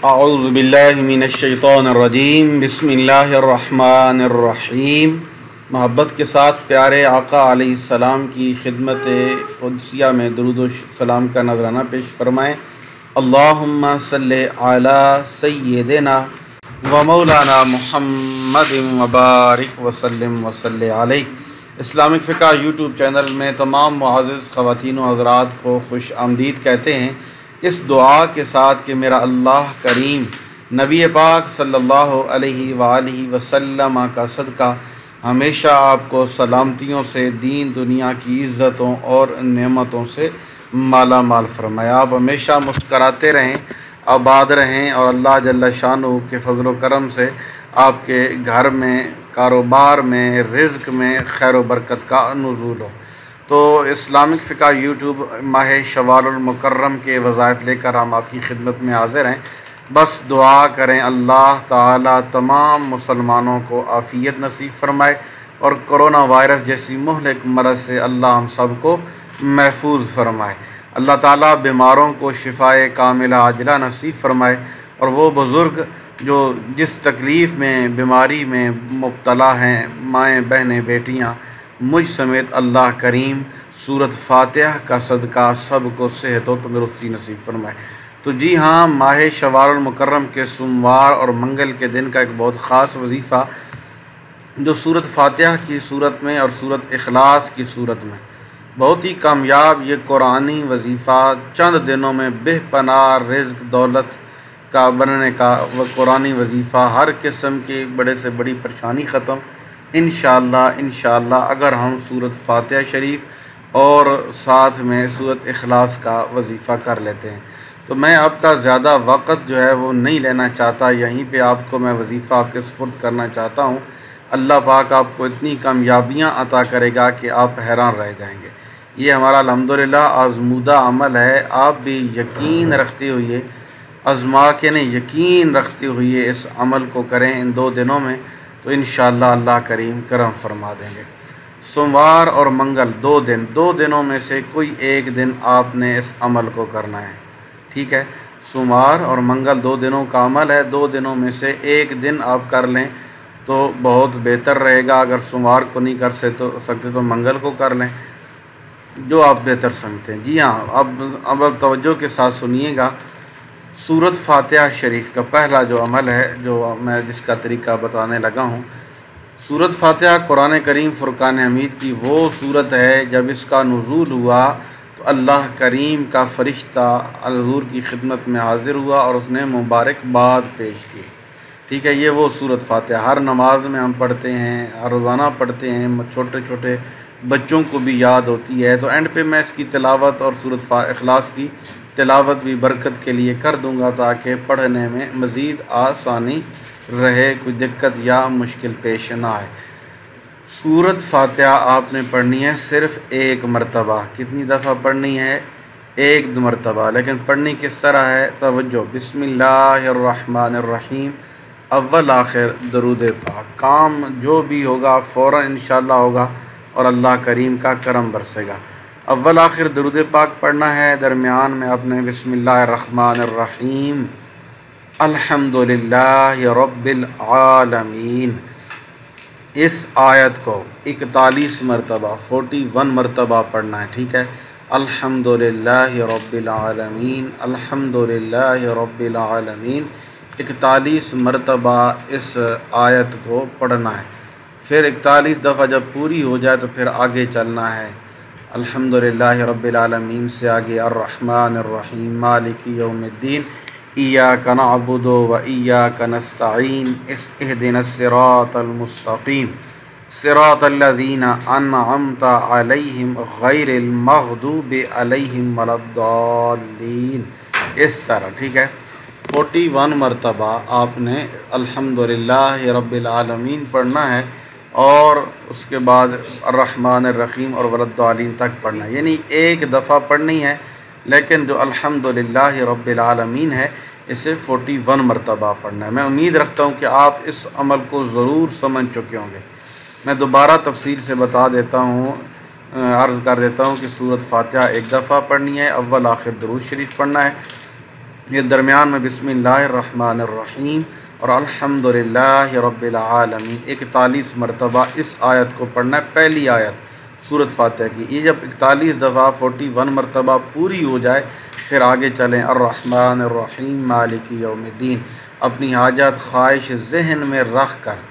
اعوذ باللہ من الشیطان الرجیم، بسم اللہ الرحمن الرحیم۔ محبت کے ساتھ پیارے آقا علیہ السلام کی خدمت قدسیہ میں درود و سلام کا نذرانہ پیش فرمائیں۔ اللہم صلی علی سیدنا و مولانا محمد مبارک وسلم وصلی علیہ۔ اسلامک فقہ یوٹیوب چینل میں تمام معزز خواتین و حضرات کو خوش آمدید کہتے ہیں، اس دعا کے ساتھ کہ میرا اللہ کریم نبی پاک صلی اللہ علیہ وآلہ وسلم کا صدقہ ہمیشہ آپ کو سلامتیوں سے، دین دنیا کی عزتوں اور نعمتوں سے مالا مال فرمائے۔ آپ ہمیشہ مسکراتے رہیں، آباد رہیں، اور اللہ جل شانہ کے فضل و کرم سے آپ کے گھر میں، کاروبار میں، رزق میں خیر و برکت کا نزول ہو۔ تو اسلامک فقہ یوٹیوب ماہ شوال المکرم کے وظائف لے کر ہم آپ کی خدمت میں حاضر ہیں۔ بس دعا کریں اللہ تعالیٰ تمام مسلمانوں کو عافیت نصیب فرمائے اور کرونا وائرس جیسی مہلک مرض سے اللہ ہم سب کو محفوظ فرمائے۔ اللہ تعالیٰ بیماروں کو شفائے کاملہ عاجلہ نصیب فرمائے، اور وہ بزرگ جو جس تکلیف میں، بیماری میں مبتلا ہیں، مائیں بہنیں بیٹیاں مجھ سمیت، اللہ کریم سورۃ فاتحہ کا صدقہ سب کو صحت و تندرستی نصیب فرمائے۔ تو جی ہاں، ماہ شوال المکرم کے سوموار اور منگل کے دن کا ایک بہت خاص وظیفہ جو سورۃ فاتحہ کی صورت میں اور سورۃ اخلاص کی صورت میں بہت ہی کامیاب یہ قرآنی وظیفہ چند دنوں میں بے پناہ رزق دولت کا بننے کا وہ قرآنی وظیفہ، ہر قسم کی بڑے سے بڑی پریشانی ختم انشاءاللہ اگر ہم سورۃ فاتحہ شریف اور ساتھ میں سورۃ اخلاص کا وظیفہ کر لیتے ہیں۔ تو میں آپ کا زیادہ وقت جو ہے وہ نہیں لینا چاہتا، یہیں پہ آپ کو میں وظیفہ آپ کے سپرد کرنا چاہتا ہوں۔ اللہ پاک آپ کو اتنی کامیابیاں عطا کرے گا کہ آپ حیران رہ جائیں گے۔ یہ ہمارا الحمدللہ آزمودہ عمل ہے، آپ بھی یقین رکھتے ہوئے، آزما کے نہیں یقین رکھتے ہوئے اس عمل کو کریں ان 2 دنوں میں، تو انشاءاللہ اللہ کریم کرم فرما دیں گے۔ سوموار اور منگل 2 دنوں میں سے کوئی ایک دن آپ نے اس عمل کو کرنا ہے، ٹھیک ہے؟ سوموار اور منگل 2 دنوں کا عمل ہے، 2 دنوں میں سے ایک دن آپ کر لیں تو بہت بہتر رہے گا۔ اگر سوموار کو نہیں کر سکتے تو منگل کو کر لیں، جو آپ بہتر سمجھتے ہیں۔ جی ہاں، اب توجہ کے ساتھ سنیے گا۔ سورۃ فاتحہ شریف کا پہلا جو عمل ہے، جو میں جس کا طریقہ بتانے لگا ہوں، سورۃ فاتحہ قرآن کریم فرقان حمید کی وہ سورت ہے جب اس کا نزول ہوا تو اللہ کریم کا فرشتہ حضور کی خدمت میں حاضر ہوا اور اس نے مبارکباد پیش کی، ٹھیک ہے؟ یہ وہ سورۃ فاتحہ ہر نماز میں ہم پڑھتے ہیں، ہر روزانہ پڑھتے ہیں، چھوٹے چھوٹے بچوں کو بھی یاد ہوتی ہے۔ تو اینڈ پہ میں اس کی تلاوت اور سورۃ اخلاص کی تلاوت بھی برکت کے لیے کر دوں گا تاکہ پڑھنے میں مزید آسانی رہے، کوئی دقت یا مشکل پیش نہ آئے۔ سورۃ فاتحہ آپ نے پڑھنی ہے صرف 1 مرتبہ۔ کتنی دفعہ پڑھنی ہے؟ 1 مرتبہ۔ لیکن پڑھنی کس طرح ہے؟ توجہ، بسم اللہ الرحمن الرحیم، اول آخر درود پاک۔ کام جو بھی ہوگا فوراً انشاءاللہ ہوگا اور اللہ کریم کا کرم برسے گا۔ اول آخر درود پاک پڑھنا ہے، درمیان میں آپ نے بسم اللہ الرحمن الرحیم الحمدللہ رب العالمین، اس آیت کو 41 مرتبہ 41 مرتبہ پڑھنا ہے، ٹھیک ہے؟ الحمدللہ رب العالمین، الحمدللہ رب العالمین 41 مرتبہ اس آیت کو پڑھنا ہے۔ پھر 41 دفعہ جب پوری ہو جائے تو پھر آگے چلنا ہے۔ الحمدللہ رب العالمین سے آگے الرحمن الرحیم مالک یوم الدین، ایاک نعبد و ایاک نستعین، اہدنا الصراط المستقیم صراط الذین انعمت علیہم غیر المغضوب علیہم ولا الضالین، اس طرح، ٹھیک ہے؟ 41 مرتبہ آپ نے الحمدللہ رب العالمین پڑھنا ہے، اور اس کے بعد الرحمن الرحیم اور ولا الضالین تک پڑھنا ہے، یعنی 1 دفعہ پڑھنی ہے، لیکن جو الحمدللہ رب العالمین ہے اسے 41 مرتبہ پڑھنا ہے۔ میں امید رکھتا ہوں کہ آپ اس عمل کو ضرور سمجھ چکے ہوں گے۔ میں دوبارہ تفصیل سے بتا دیتا ہوں، عرض کر دیتا ہوں کہ سورۃ فاتحہ 1 دفعہ پڑھنی ہے، اول آخر درود شریف پڑھنا ہے، یہ درمیان میں بسم اللہ الرحمن الرحیم اور الحمدللہ رب العالمین 41 مرتبہ اس آیت کو پڑھنا ہے، پہلی آیت سورۃ فاتحہ کی۔ یہ جب 41 دفعہ 41 مرتبہ پوری ہو جائے پھر آگے چلیں الرحمن الرحیم مالک یوم الدین۔ اپنی حاجت خواہش ذہن میں رکھ کر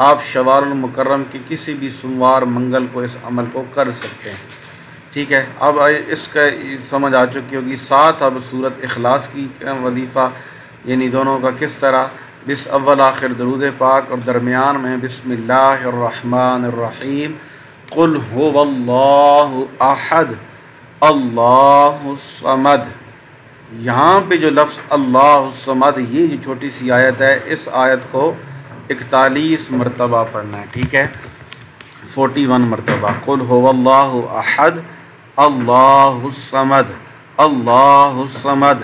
آپ شوال المکرم کی کسی بھی سوموار منگل کو اس عمل کو کر سکتے ہیں، ٹھیک ہے۔ اب اس کا سمجھ آ چکی ہوگی۔ ساتھ اب سورۃ اخلاص کی وظیفہ یعنی دونوں کا کس طرح، بس اول آخر درود پاک اور درمیان میں بسم اللہ الرحمن الرحیم، قل هو اللہ احد اللہ الصمد۔ یہاں پہ جو لفظ اللہ الصمد، یہ جو چھوٹی سی آیت ہے، اس آیت کو 41 مرتبہ پڑھنا ہے، ٹھیک ہے، 41 مرتبہ۔ قل هو اللہ احد اللہ الصمد اللہ الصمد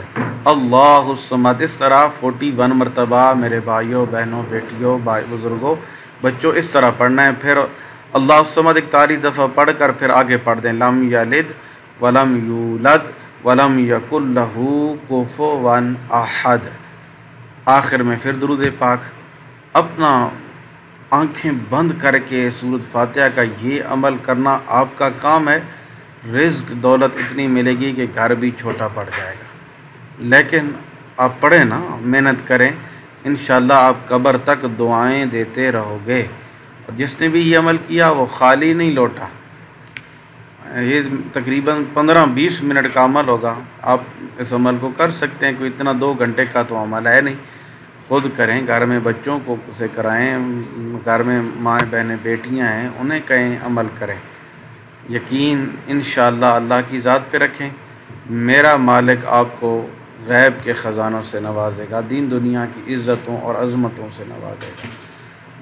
اللہ الصمد، اس طرح 41 مرتبہ میرے بھائیوں بہنوں بیٹیوں بزرگوں بچوں اس طرح پڑھنا ہے۔ پھر اللہ الصمد 41 دفعہ پڑھ کر پھر آگے پڑھ دیں لم یلد ولم یولد ولم یکن لہ کفوا احد، آخر میں پھر درود پاک۔ اپنا آنکھیں بند کر کے سورۃ فاتحہ کا یہ عمل کرنا آپ کا کام ہے۔ رزق دولت اتنی ملے گی کہ گھر بھی چھوٹا پڑ جائے گا، لیکن آپ پڑھیں نا، محنت کریں، انشاءاللہ آپ قبر تک دعائیں دیتے رہو گے۔ اور جس نے بھی یہ عمل کیا وہ خالی نہیں لوٹا۔ یہ تقریباً 15-20 منٹ کا عمل ہوگا، آپ اس عمل کو کر سکتے ہیں، کوئی اتنا 2 گھنٹے کا تو عمل ہے نہیں۔ خود کریں، گھر میں بچوں کو اسے کرائیں، گھر میں مائیں بہنیں بیٹیاں ہیں انہیں کہیں عمل کریں۔ یقین انشاءاللہ اللہ کی ذات پہ رکھیں، میرا مالک آپ کو غیب کے خزانوں سے نوازے گا، دین دنیا کی عزتوں اور عظمتوں سے نوازے گا۔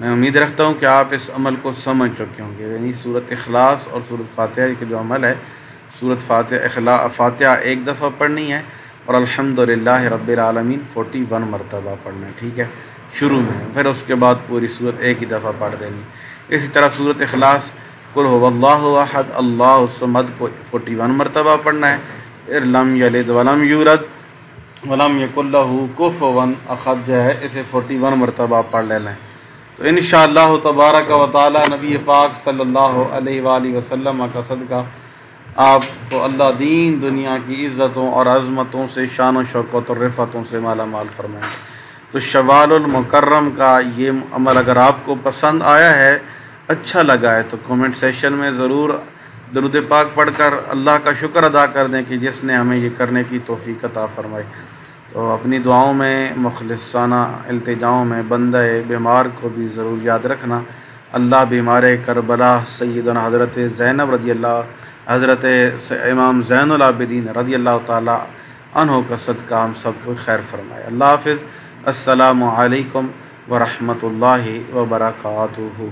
میں امید رکھتا ہوں کہ آپ اس عمل کو سمجھ چکے ہوں گے، یعنی سورۃ اخلاص اور سورۃ فاتحہ کا جو عمل ہے، سورۃ فاتحہ 1 دفعہ پڑھنی ہے اور الحمدللہ رب العالمین 41 مرتبہ پڑھنا ہے، ٹھیک ہے، شروع میں، پھر اس کے بعد پوری سورت ایک ہی دفعہ پڑھ دینی۔ اسی طرح سورۃ اخلاص قل هو اللہ احد اللہ الصمد کو 41 مرتبہ پڑھنا ہے، پھر لم یلد ولم یولد ولم یکن لہ کفوا احد جو ہے اسے 41 مرتبہ پڑھ لینا ہے۔ تو انشاءاللہ تبارک و تعالی نبی پاک صلی اللہ علیہ وآلہ وسلم کا صدقہ آپ کو اللہ دین دنیا کی عزتوں اور عظمتوں سے، شان و شوکت اور رفعتوں سے مالا مال فرمائیں۔ تو شوال المکرم کا یہ عمل اگر آپ کو پسند آیا ہے، اچھا لگا ہے، تو کومنٹ سیشن میں ضرور درود پاک پڑھ کر اللہ کا شکر ادا کر دیں کہ جس نے ہمیں یہ کرنے کی توفیق عطا فرمائی۔ تو اپنی دعاؤں میں مخلصانہ التجاؤں میں بندہ بیمار کو بھی ضرور یاد رکھنا۔ اللہ بیمار کربلا سیدنا حضرت زینب رضی اللہ، حضرت امام زین العابدین رضی اللہ تعالی عنہ کا صدقہ ہم سب کو خیر فرمائے۔ اللہ حافظ، السلام علیکم ورحمۃ اللہ وبرکاتہ۔